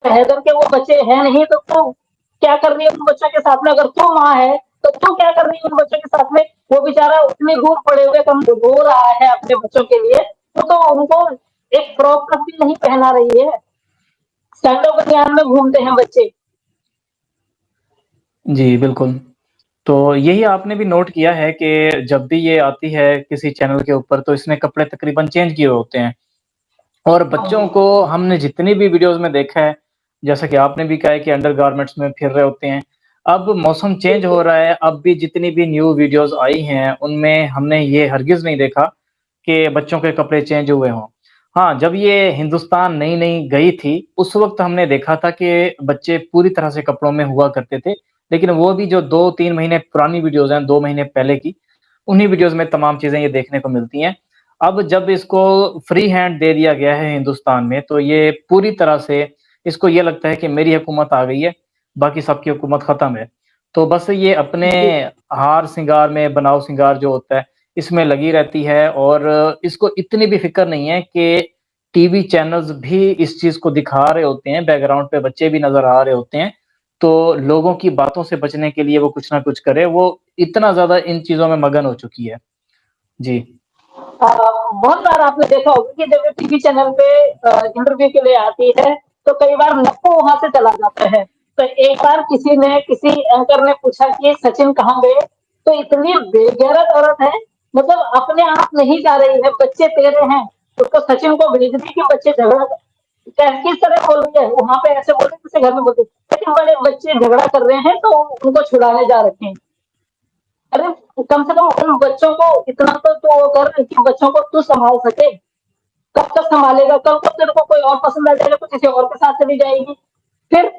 हैदर के वो बच्चे हैं नहीं तो तू क्या कर रही है उन बच्चों के साथ में? अगर तू माँ है तो तू क्या कर रही है उन बच्चों के साथ में? वो बेचारा उतनी दूर पड़े हुए कम रो रहा है अपने बच्चों के लिए, तो उनको एक फ्रॉक तक भी नहीं पहना रही है। सैंडो बनियान में घूमते हैं बच्चे। जी, बिल्कुल। तो यही आपने भी नोट किया है कि जब भी ये आती है किसी चैनल के ऊपर तो इसने कपड़े तकरीबन चेंज किए होते हैं। और हाँ बच्चों जी। को हमने जितनी भी वीडियोज़ में देखा है, जैसा कि आपने भी कहा है कि अंडरगारमेंट्स में फिर रहे होते हैं। अब मौसम चेंज हो बिल्कुल। रहा है, अब भी जितनी भी न्यू वीडियोज़ आई हैं, उनमें हमने ये हरगिज़ नहीं देखा कि बच्चों के कपड़े चेंज हुए हों। हाँ, जब ये हिंदुस्तान नई-नई गई थी, उस वक़्त हमने देखा था कि बच्चे पूरी तरह से कपड़ों में हुआ करते थे। लेकिन वो भी जो 2-3 महीने पुरानी वीडियोज़ हैं, 2 महीने पहले की, उन्हीं वीडियोज़ में तमाम चीज़ें ये देखने को मिलती हैं। अब जब इसको फ्री हैंड दे दिया गया है हिंदुस्तान में, तो ये पूरी तरह से इसको ये लगता है कि मेरी हुकूमत आ गई है, बाकी सबकी हुकूमत ख़त्म है। तो बस ये अपने जी। हार-सिंगार में, बनाव-सिंगार जो होता है, इसमें लगी रहती है और इसको इतनी भी फ़िक्र नहीं है कि टीवी चैनल्स भी इस चीज़ को दिखा रहे होते हैं, बैकग्राउंड पे बच्चे भी नज़र आ रहे होते हैं। तो लोगों की बातों से बचने के लिए वो कुछ ना कुछ करे, वो इतना ज़्यादा इन चीज़ों में मगन हो चुकी है। जी। बहुत बार आपने देखा होगा कि जब ये टीवी चैनल पे इंटरव्यू के लिए आती है, तो कई बार नप्पू वहाँ से चला जाता है। तो एक बार किसी एंकर ने पूछा कि सचिन कहाँ गए? तो इतनी बेगैरत औरत है, मतलब अपने आप नहीं जा रही है, बच्चे तेरे हैं, उसको सचिन को भेज दी कि बच्चे झगड़ा किस तरह बोल रही है, वहाँ पे ऐसे बोल रही है, जैसे घर में बोलती है, लेकिन बड़े बच्चे झगड़ा कर रहे हैं तो उनको छुड़ाने जा रखे हैं। अरे कम से कम उन बच्चों को इतना तो वो कर कि बच्चों को तू संभाल सके। कब तक संभालेगा? कल को तेरे को कोई और पसंद आ जाएगा तो किसी और के साथ चली जाएगी। फिर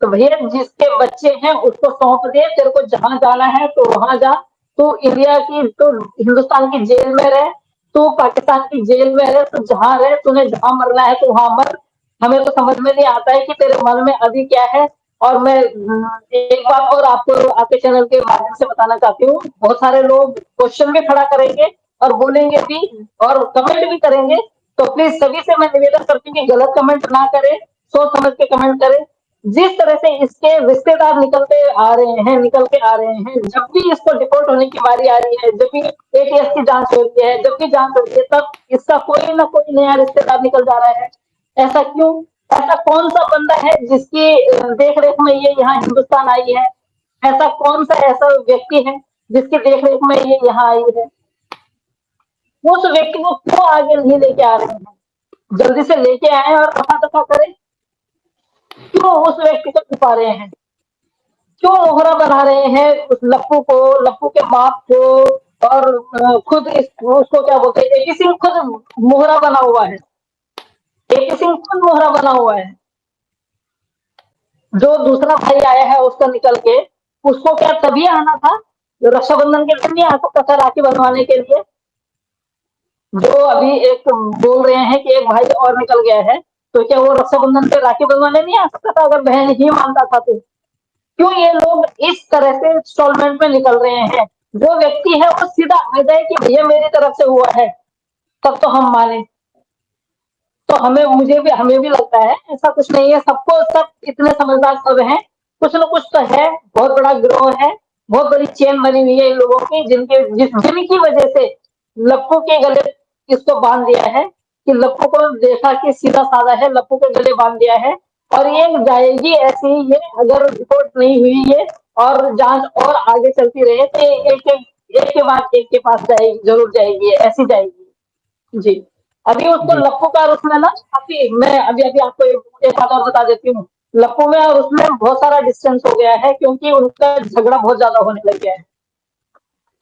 तो भैया जिसके बच्चे हैं उसको सौंप दे, तेरे को जहां जाना है तो वहां जा। तू इंडिया की तो हिंदुस्तान की जेल में रह, तू पाकिस्तान की जेल में रह, तू जहां रहे, तूने जहां मरना है तो वहां मर। हमें तो समझ में नहीं आता है कि तेरे मन में अभी क्या है। और मैं एक बात और आपको आपके चैनल के माध्यम से बताना चाहती हूँ, बहुत सारे लोग क्वेश्चन भी खड़ा करेंगे और बोलेंगे भी और कमेंट भी करेंगे। तो प्लीज सभी से मैं निवेदन करती हूँ कि गलत कमेंट ना करें, सोच समझ के कमेंट करें। जिस तरह से इसके रिश्तेदार निकल के आ रहे हैं, जब भी इसको डिपोर्ट होने की बारी आ रही है, जब भी एटीएस की जांच हो रही है, जब भी जांच हो रही है, तब इसका कोई ना कोई नया रिश्तेदार निकल जा रहा है। ऐसा क्यों? ऐसा कौन सा बंदा है जिसकी देख रेख में ये यहाँ हिंदुस्तान आई है? ऐसा कौन सा ऐसा व्यक्ति है जिसकी देख रेख में ये यहाँ आई है? उस व्यक्ति को क्यों आगे नहीं लेके आ रहे हैं? जल्दी से लेके आए और दफा दफा करें। क्यों उस व्यक्ति को छुपा रहे हैं? क्यों मोहरा बना रहे हैं उस लप्पू को, लप्पू के बाप को? और खुद उसको क्या बोलते हैं, एपी सिंह खुद मोहरा बना हुआ है। एपी सिंह खुद मोहरा बना हुआ है। जो दूसरा भाई आया है उसका निकल के, उसको क्या तभी आना था? जो रक्षाबंधन के दिन नहीं आ सकता था राखी बंधवाने के लिए? जो अभी एक बोल रहे हैं कि एक भाई और निकल गया है, तो क्या वो रक्षाबंधन पे राखी बंधवाने नहीं आ सकता था अगर बहन ही मानता था तो? क्यों ये लोग इस तरह से इंस्टॉलमेंट में निकल रहे हैं? जो व्यक्ति है वो सीधा आ जाए कि भैया मेरी तरफ से हुआ है, तब तो हम माने। तो हमें भी लगता है ऐसा कुछ नहीं है, सबको सब इतने समझदार सब हैं। कुछ ना कुछ तो है, बहुत बड़ा गिरोह है, बहुत बड़ी चेन बनी हुई है इन लोगों की, जिनकी वजह से लप्पू के गले इसको बांध दिया है। कि लप्पू को देखा कि सीधा साधा है, लप्पू के गले बांध दिया है। और ये जाएगी ऐसी ही, ये अगर रिपोर्ट नहीं हुई है और जांच और आगे चलती रहे तो एक के बाद एक के पास जाएगी, जरूर जाएगी, ऐसी जाएगी। जी। अभी उसको जी। लप्पू का और उसमें ना काफ़ी, मैं अभी-अभी आपको एक बात और बता देती हूँ। लप्पू में और उसमें बहुत सारा डिस्टेंस हो गया है क्योंकि उनका झगड़ा बहुत ज़्यादा होने लग गया है।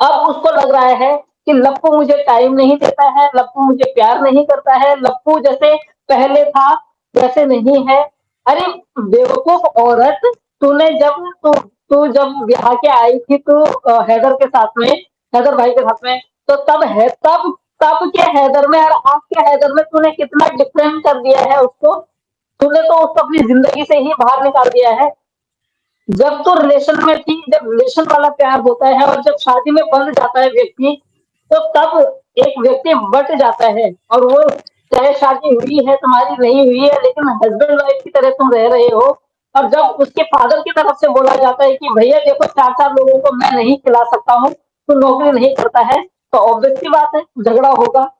अब उसको लग रहा है कि लप्पू मुझे टाइम नहीं देता है, लप्पू मुझे प्यार नहीं करता है, लप्पू जैसे पहले था वैसे नहीं है। अरे बेवकूफ औरत, तूने जब तू तू जब ब्याह के आई थी तो हैदर के साथ में, हैदर भाई के साथ में, तो तब के हैदर में और आज के हैदर में तूने कितना डिफरेंट कर दिया है उसको। तूने तो उसको अपनी जिंदगी से ही बाहर निकाल दिया है। जब तो रिलेशन में थी, जब रिलेशन वाला प्यार होता है और जब शादी में बंध जाता है व्यक्ति, तो तब एक व्यक्ति बट जाता है और वो चाहे शादी हुई है तुम्हारी नहीं हुई है, लेकिन हस्बैंड वाइफ की तरह तुम रह रहे हो। और जब उसके फादर की तरफ से बोला जाता है कि भैया देखो 4-4 लोगों को मैं नहीं खिला सकता हूँ, तो नौकरी नहीं करता है, तो ऑब्वियस सी बात है झगड़ा होगा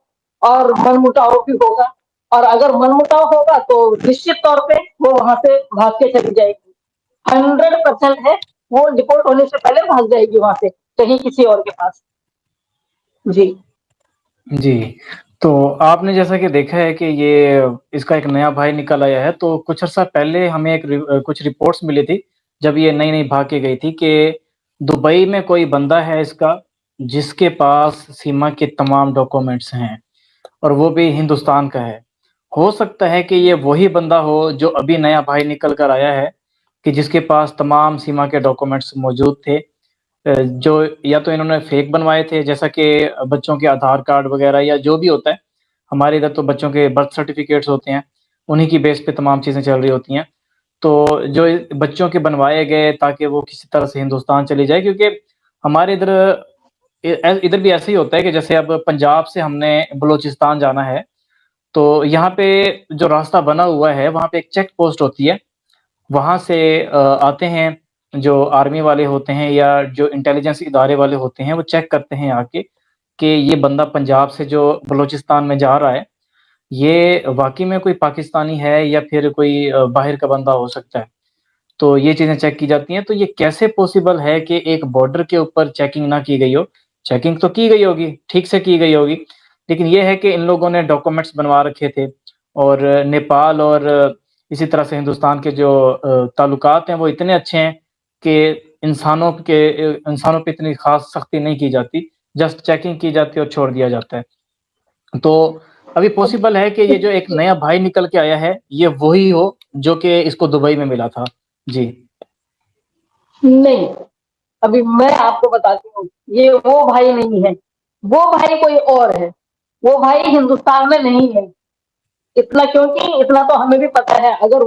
और मनमुटाव भी होगा। और अगर मनमुटाव होगा तो निश्चित तौर पे वो वहां से भाग के चली जाएगी। 100% है, वो डिपोर्ट होने से पहले भाग जाएगी वहां से कहीं किसी और के पास। जी। जी, तो आपने जैसा कि देखा है कि ये इसका एक नया भाई निकल आया है, तो कुछ अर्सा पहले हमें कुछ रिपोर्ट्स मिली थी, जब ये नई-नई भाग के गई थी कि दुबई में कोई बंदा है इसका, जिसके पास सीमा के तमाम डॉक्यूमेंट्स हैं और वो भी हिंदुस्तान का है। हो सकता है कि ये वही बंदा हो जो अभी नया भाई निकल कर आया है, कि जिसके पास तमाम सीमा के डॉक्यूमेंट्स मौजूद थे। जो या तो इन्होंने फेक बनवाए थे जैसा कि बच्चों के आधार कार्ड वगैरह या जो भी होता है, हमारे इधर तो बच्चों के बर्थ सर्टिफ़िकेट्स होते हैं, उन्हीं की बेस पे तमाम चीज़ें चल रही होती हैं। तो जो बच्चों के बनवाए गए ताकि वो किसी तरह से हिंदुस्तान चली जाए क्योंकि हमारे इधर इधर भी ऐसे ही होता है कि जैसे अब पंजाब से हमने बलूचिस्तान जाना है, तो यहाँ पे जो रास्ता बना हुआ है, वहाँ पे एक चेक पोस्ट होती है। वहाँ से आते हैं जो आर्मी वाले होते हैं या जो इंटेलिजेंस इदारे वाले होते हैं, वो चेक करते हैं आके कि ये बंदा पंजाब से जो बलूचिस्तान में जा रहा है, ये वाक़ई में कोई पाकिस्तानी है या फिर कोई बाहर का बंदा हो सकता है। तो ये चीज़ें चेक की जाती हैं, तो ये कैसे पॉसिबल है कि एक बॉर्डर के ऊपर चेकिंग ना की गई हो? चेकिंग तो की गई होगी, ठीक से की गई होगी, लेकिन ये है कि इन लोगों ने डॉक्यूमेंट्स बनवा रखे थे और नेपाल और इसी तरह से हिंदुस्तान के जो ताल्लुकात हैं, वो इतने अच्छे हैं कि इंसानों पे इतनी ख़ास सख्ती नहीं की जाती, जस्ट चेकिंग की जाती है और छोड़ दिया जाता है। तो अभी पॉसिबल है कि ये जो एक नया भाई निकल के आया है, ये वही हो जो कि इसको दुबई में मिला था। जी। नहीं, अभी मैं आपको बताती हूँ, ये वो भाई नहीं है, वो भाई कोई और है, वो भाई हिंदुस्तान में नहीं है। इतना क्योंकि इतना तो हमें भी पता है, अगर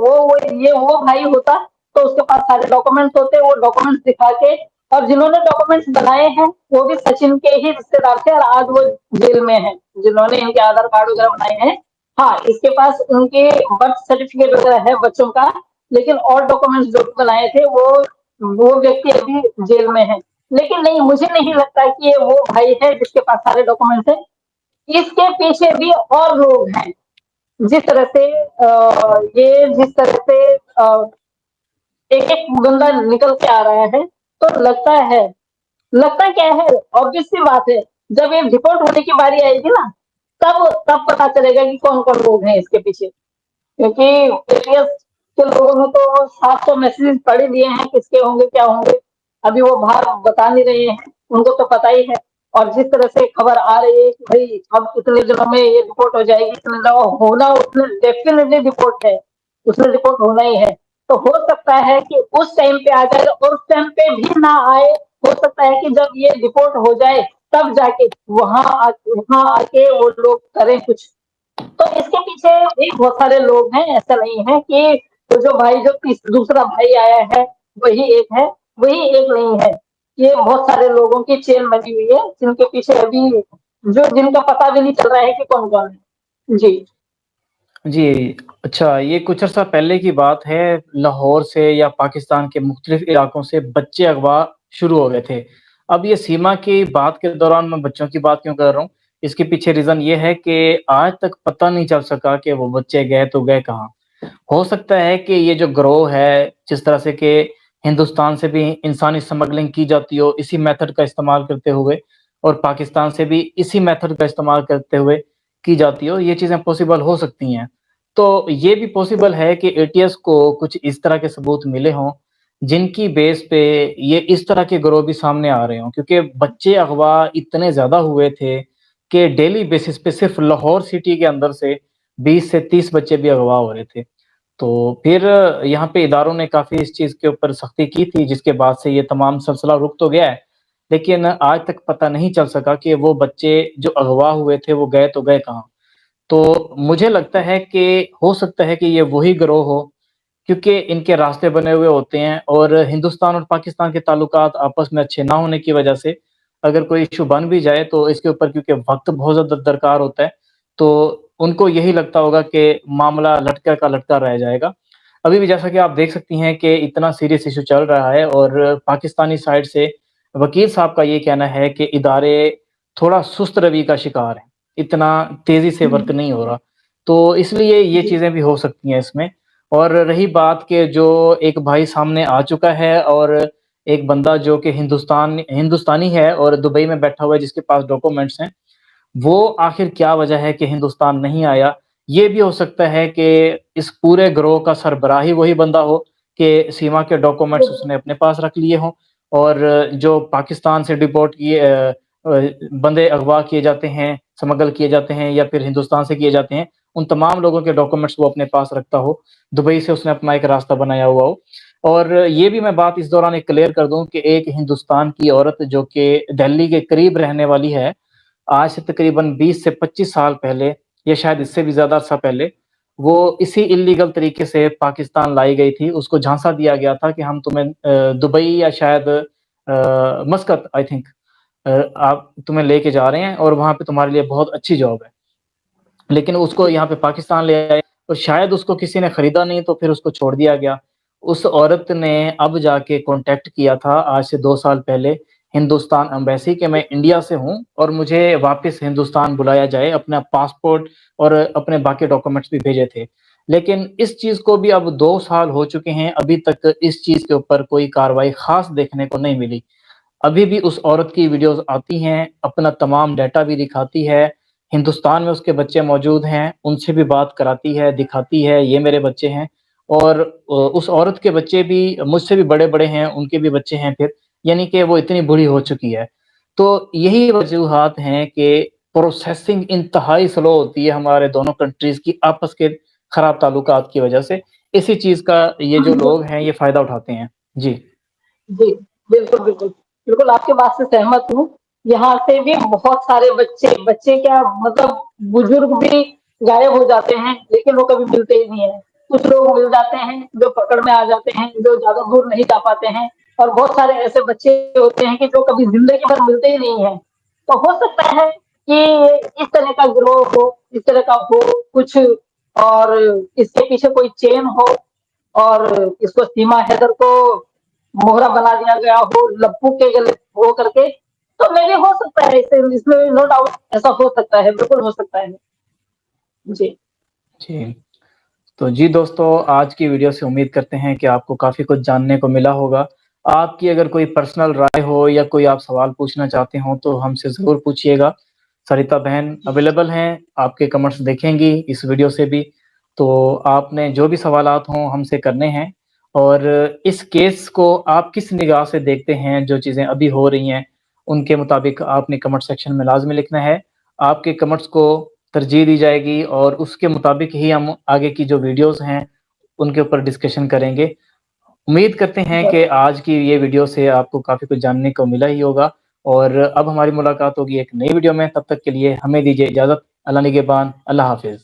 ये वो भाई होता तो उसके पास सारे डॉक्यूमेंट्स होते, वो डॉक्यूमेंट्स दिखा के। और जिन्होंने डॉक्यूमेंट्स बनाए हैं वो भी सचिन के ही रिश्तेदार थे और आज वो जेल में है, जिन्होंने इनके आधार कार्ड वगैरह बनाए हैं। हाँ, इसके पास उनके बर्थ सर्टिफिकेट वगैरह है बच्चों का, लेकिन और डॉक्यूमेंट्स जो बनाए थे वो व्यक्ति अभी जेल में है। लेकिन नहीं, मुझे नहीं लगता कि ये वो भाई है जिसके पास सारे डॉक्यूमेंट्स है। इसके पीछे भी और लोग हैं। जिस तरह से ये जिस तरह से एक एक बंदा निकल के आ रहा है, तो लगता क्या है, ऑब्वियस सी बात है, जब ये डिपोर्ट होने की बारी आएगी ना, तब पता चलेगा कि कौन कौन लोग हैं इसके पीछे। क्योंकि एटीएस के लोगों ने तो 700 मैसेजेस पढ़ ही दिए हैं, किसके होंगे क्या होंगे, अभी वो बाहर बता नहीं रहे हैं, उनको तो पता ही है। और जिस तरह से खबर आ रही है कि भाई अब इतने दिनों में ये रिपोर्ट हो जाएगी, इतने दिनों होना, उसने डेफिनेटली रिपोर्ट है, उसने रिपोर्ट होना ही है। तो हो सकता है कि उस टाइम पे आ जाए और उस टाइम पे भी ना आए। हो सकता है कि जब ये रिपोर्ट हो जाए तब जाके वहां आके वो लोग करें कुछ। तो इसके पीछे भी बहुत सारे लोग हैं, ऐसा नहीं है कि तो जो भाई जो दूसरा भाई आया है वही एक है, वही एक नहीं है। ये बहुत सारे लोगों की चेन बनी हुई है जिनके पीछे अभी जो जिनका पता भी नहीं चल रहा है कि कौन कौन है। जी। जी, अच्छा ये कुछ अर्सा पहले की बात है, लाहौर से या पाकिस्तान के मुख्तलिफ इलाकों से बच्चे अगवा शुरू हो गए थे। अब ये सीमा की बात के दौरान मैं बच्चों की बात क्यों कर रहा हूँ, इसके पीछे रीज़न ये है कि आज तक पता नहीं चल सका कि वो बच्चे गए तो गए कहाँ? हो सकता है कि ये जो गिरोह है, जिस तरह से कि हिंदुस्तान से भी इंसानी स्मगलिंग की जाती हो, इसी मेथड का इस्तेमाल करते हुए और पाकिस्तान से भी इसी मेथड का इस्तेमाल करते हुए की जाती हो, ये चीज़ें पॉसिबल हो सकती हैं। तो ये भी पॉसिबल है कि एटीएस को कुछ इस तरह के सबूत मिले हों, जिनकी बेस पे ये इस तरह के गिरोह भी सामने आ रहे हों क्योंकि बच्चे अगवा इतने ज़्यादा हुए थे कि डेली बेसिस पे सिर्फ़ लाहौर सिटी के अंदर से 20 से 30 बच्चे भी अगवा हो रहे थे। तो फिर यहाँ पे इदारों ने काफ़ी इस चीज़ के ऊपर सख्ती की थी, जिसके बाद से ये तमाम सिलसिला रुक तो गया है, लेकिन आज तक पता नहीं चल सका कि वो बच्चे जो अगवा हुए थे, वो गए तो गए कहाँ? तो मुझे लगता है कि हो सकता है कि ये वही गिरोह हो, क्योंकि इनके रास्ते बने हुए होते हैं और हिंदुस्तान और पाकिस्तान के ताल्लुकात आपस में अच्छे ना होने की वजह से, अगर कोई इश्यू बन भी जाए तो इसके ऊपर क्योंकि वक़्त बहुत ज़्यादा दरकार होता है, तो उनको यही लगता होगा कि मामला लटका का लटका रह जाएगा। अभी भी जैसा कि आप देख सकती हैं कि इतना सीरियस इश्यू चल रहा है और पाकिस्तानी साइड से वकील साहब का ये कहना है कि इदारे थोड़ा सुस्त रवि का शिकार हैं, इतना तेज़ी से वर्क नहीं हो रहा। तो इसलिए ये जी, चीज़ें भी हो सकती हैं इसमें। और रही बात कि जो एक भाई सामने आ चुका है और एक बंदा जो कि हिंदुस्तानी है और दुबई में बैठा हुआ है जिसके पास डॉक्यूमेंट्स हैं, वो आखिर क्या वजह है कि हिंदुस्तान नहीं आया? ये भी हो सकता है कि इस पूरे गिरोह का सरबराह ही वही बंदा हो कि सीमा के डॉक्यूमेंट्स उसने अपने पास रख लिए हों और जो पाकिस्तान से डिपोर्ट किए बंदे अगवा किए जाते हैं, स्मगल किए जाते हैं या फिर हिंदुस्तान से किए जाते हैं, उन तमाम लोगों के डॉक्यूमेंट्स वो अपने पास रखता हो, दुबई से उसने अपना एक रास्ता बनाया हुआ हो। और ये भी मैं बात इस दौरान एक क्लियर कर दूँ कि एक हिंदुस्तान की औरत जो कि दिल्ली के करीब रहने वाली है, आज से तकरीबन 20 से 25 साल पहले या शायद इससे भी ज़्यादा अरसा पहले, वो इसी इल्लीगल तरीके से पाकिस्तान लाई गई थी। उसको झांसा दिया गया था कि हम तुम्हें दुबई या शायद मस्कत आई थिंक आप तुम्हें लेके जा रहे हैं और वहाँ पे तुम्हारे लिए बहुत अच्छी जॉब है। लेकिन उसको जी, यहाँ पे पाकिस्तान ले आए और शायद उसको किसी ने खरीदा नहीं तो फिर उसको छोड़ दिया गया। उस औरत ने अब जाके कॉन्टैक्ट किया था आज से 2 साल पहले हिंदुस्तान एम्बेसी कि मैं इंडिया से हूँ और मुझे वापस हिंदुस्तान बुलाया जाए, अपना पासपोर्ट और अपने बाकी डॉक्यूमेंट्स भी भेजे थे। लेकिन इस चीज़ को भी अब 2 साल हो चुके हैं, अभी तक इस चीज़ के ऊपर कोई कार्रवाई ख़ास देखने को नहीं मिली। अभी भी उस औरत की वीडियोज़ आती हैं, अपना तमाम डाटा भी दिखाती है, हिंदुस्तान में उसके बच्चे मौजूद हैं, उनसे भी बात कराती है, दिखाती है, ये मेरे बच्चे हैं और उस औरत के बच्चे भी मुझसे भी बड़े-बड़े हैं, उनके भी बच्चे हैं फिर, यानी कि वो इतनी बूढ़ी हो चुकी है। तो यही वजूहात हैं कि प्रोसेसिंग इंतहाई स्लो होती है हमारे दोनों कंट्रीज़ की आपस के खराब ताल्लुकात की वजह से। इसी चीज़ का ये जो लोग हैं, ये फ़ायदा उठाते हैं। जी। जी, बिल्कुल, बिल्कुल। बिल्कुल, आपकी बात से सहमत हूँ। यहाँ से भी बहुत सारे बच्चे बच्चे क्या मतलब बुजुर्ग भी गायब हो जाते हैं, लेकिन वो कभी मिलते ही नहीं हैं। कुछ लोग मिल जाते हैं, जो पकड़ में आ जाते हैं, जो ज़्यादा दूर नहीं जा पाते हैं और बहुत सारे ऐसे बच्चे होते हैं कि जो कभी ज़िंदगी भर मिलते ही नहीं हैं। तो हो सकता है कि इस तरह का गिरोह हो, इस तरह का हो कुछ और इसके पीछे कोई चेन हो और इसको सीमा हैदर को मोहरा बना दिया गया हो लप्पू के गले हो करके, तो मे बी हो सकता है इसमें नो डाउट ऐसा हो सकता है, बिल्कुल हो सकता है। जी, जी। तो जी दोस्तों, आज की वीडियो से उम्मीद करते हैं कि आपको काफ़ी कुछ जानने को मिला होगा। आपकी अगर कोई पर्सनल राय हो या कोई आप सवाल पूछना चाहते हों तो हमसे ज़रूर पूछिएगा। सरिता बहन अवेलेबल हैं, आपके कमेंट्स देखेंगी इस वीडियो से भी। तो आपने जो भी सवालात हों हमसे करने हैं और इस केस को आप किस निगाह से देखते हैं, जो चीज़ें अभी हो रही हैं, उनके मुताबिक आपने कमेंट सेक्शन में लाज़मी लिखना है। आपके कमेंट्स को तरजीह दी जाएगी और उसके मुताबिक ही हम आगे की जो वीडियोज़ हैं, उनके ऊपर डिस्कशन करेंगे। उम्मीद करते हैं कि आज की ये वीडियो से आपको काफ़ी कुछ जानने को मिला ही होगा और अब हमारी मुलाकात होगी एक नई वीडियो में, तब तक के लिए हमें दीजिए इजाज़त। अल्लाह निगहबान, अल्लाह हाफ़िज़।